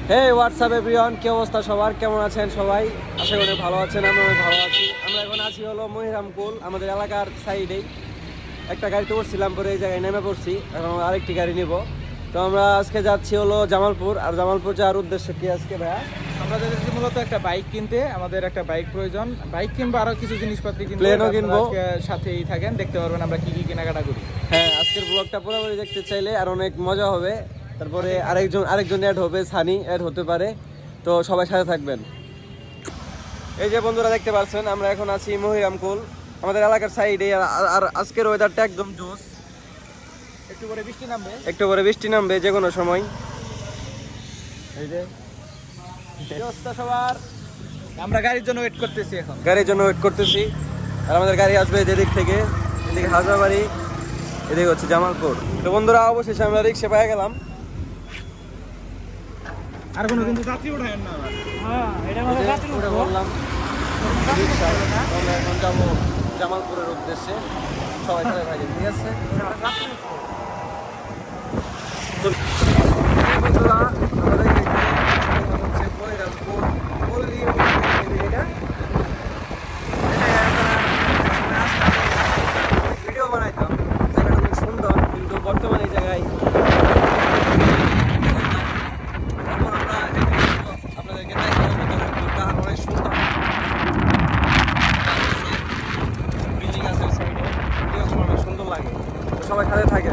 হে WhatsApp everyone, কি অবস্থা সবার? কেমন আছেন সবাই? আশা করি ভালো আছেন। আমি ভালো আছি। আমরা এখন আছি হলো মহিরামকুল, আমাদের এলাকার সাইডেই। একটা গাড়িতে উঠছিলাম, পরে এই জায়গায় নেমে পড়ছি। এখন আরেকটি গাড়ি নিব। তো আমরা আজকে যাচ্ছি হলো জামালপুর। আর জামালপুর যাওয়ার উদ্দেশ্য কি আজকে ভাইয়া? আমরা যাচ্ছি মূলত একটা বাইক কিনতে। আমাদের একটা বাইক প্রয়োজন, বাইক কিনবো, আরো কিছু জিনিসপত্র কিনবো, প্লেনও কিনবো। সাথেই থাকেন, দেখতে পারবেন আমরা কি কি কেনাকাটা করি। হ্যাঁ, আজকের ব্লগটা পুরোপুরি দেখতে চাইলে আর অনেক মজা হবে। তারপরে আরেকজন অ্যাড হবে, সানি অ্যাড হতে পারে। তো সবাই সাথে থাকবেন। এই যে বন্ধুরা দেখতে পাচ্ছেন, আমরা এখন আছি মহিরামকুল, আমাদের এলাকার সাইডে। আর আজকের ওয়েদারটা একদম জোস। একটু পরে বৃষ্টি নামবে যে কোনো সময়। এই যে অবস্থা সবার, আমরা গাড়ির জন্য ওয়েট করতেছি। আর আমাদের গাড়ি আসবে যেদিক থেকে, এদিকে হাজারবাড়ি, এদিকে হচ্ছে জামালপুর। তো বন্ধুরা অবশেষে আমরা রিক্সা পেয়ে গেলাম। আর কোনো কিন্তু যাত্রী ওঠায় না। হ্যাঁ, এটা মানে যাত্রী উঠে বললাম রিক্সায়। আমরা এখন যাবো জামালপুরের উদ্দেশ্যে। সবাই সাথে থাকে, ঠিক আছে? তো বন্ধুরা আমাদের হচ্ছে মহিরামপুর ভিডিও বানাইতাম। জায়গাটা অনেক সুন্দর, কিন্তু বর্তমানে এই জায়গায় আপনাদেরকে অনেক সুন্দর বিল্ডিং আছে সাইডে, অনেক সুন্দর লাগে। তো সবাই সাথে থাকে।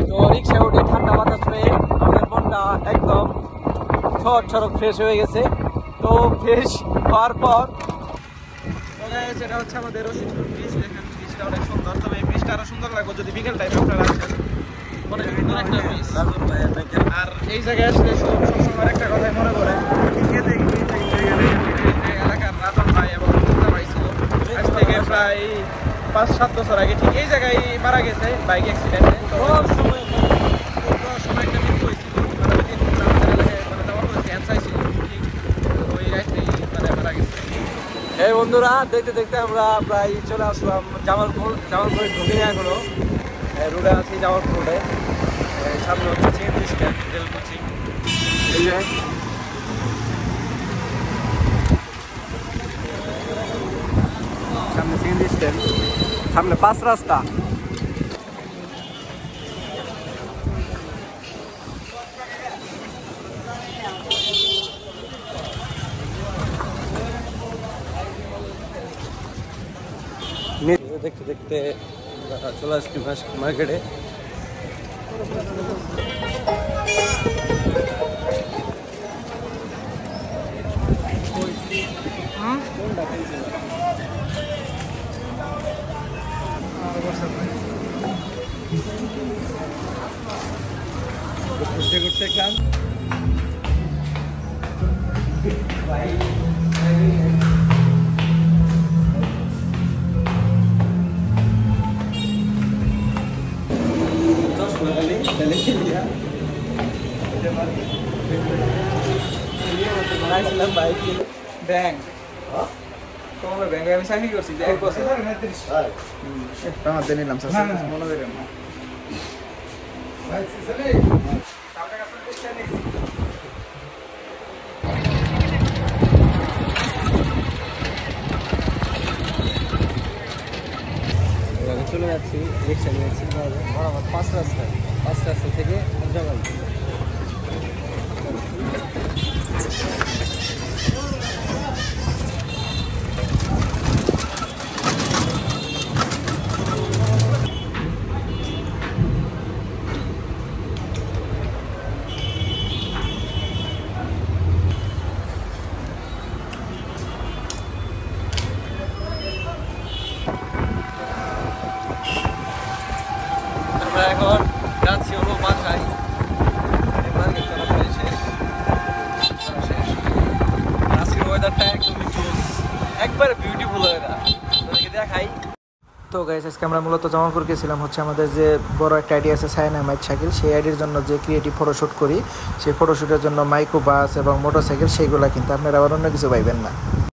তো রিক্সা উঠে ঠান্ডা বাতাস পেয়ে আমাদের মনটা একদম ছড়ক ফ্রেশ হয়ে গেছে। তো ফ্রেশ হওয়ার পর এটা হচ্ছে আমাদের রশিদপুর ব্রিজ। দেখেন ব্রিজটা অনেক সুন্দর, তবে এই ব্রিজটা আরো সুন্দর লাগবে যদি বিকেল টাইমে আপনারা আসেন। অনেক সুন্দর একটা ব্রিজ। আর এই জায়গায় আসলে সবসময় একটা কথাই মনে পড়ে, এলাকার রাজন ভাই এবং ভাই ছিল আজ থেকে প্রায় 5-7 বছর আগে ঠিক এই জায়গায় মারা গেছে বাইক অ্যাক্সিডেন্টে। তো সময় একটা মৃত্যু হয়েছিল, আমাদের এলাকায় মানে যাওয়ার পরে ক্যান্সার ছিল, ঠিক ওই রাইতেই মানে মারা গেছে। এই বন্ধুরা দেখতে দেখতে আমরা প্রায় চলে আসলাম জামালপুরে ঢুকিনি এখনো। রোডে আছি জামালপুর রোডে। সামনে হচ্ছে সিএনজি স্ট্যান্ড, রেল কোচিং। এই যে সামনে সিএনজি স্ট্যান্ড, সামনে 5 রাস্তা। দেখতে দেখতে চলে আসছি মার্কেটে। ঘুরতে ক্লান্ত। ব্যাংক তোমার ব্যাংকে আমি চাকরি করছি যে 1 বছর আমাদের নিলাম মনে করেন না। চলে যাচ্ছি রিক্সা নিয়েছি বরাবর 5 রাস্তা থেকে হাজারবাড়ি। আমরা এখন যাচ্ছি হলো বাসায়। মার্কেট চলাফেরা শেষ। আজকের ওয়েদারটা একদমই জোস, একবারে বিউটিফুল ওয়েদার। আপনাদেরকে দেখাই। তো গাইস, আজকে আমরা মূলত জামালপুর গেছিলাম হচ্ছে আমাদের যে বড় একটা আইডি আছে সাইন আহমেদ শাকিল, সেই আইডির জন্য যে ক্রিয়েটিভ ফটোশ্যুট করি, সেই ফটোশ্যুটের জন্য মাইক্রো বাস এবং মোটরসাইকেল সেইগুলো, কিন্তু আপনারা আবার অন্য কিছু পাইবেন না।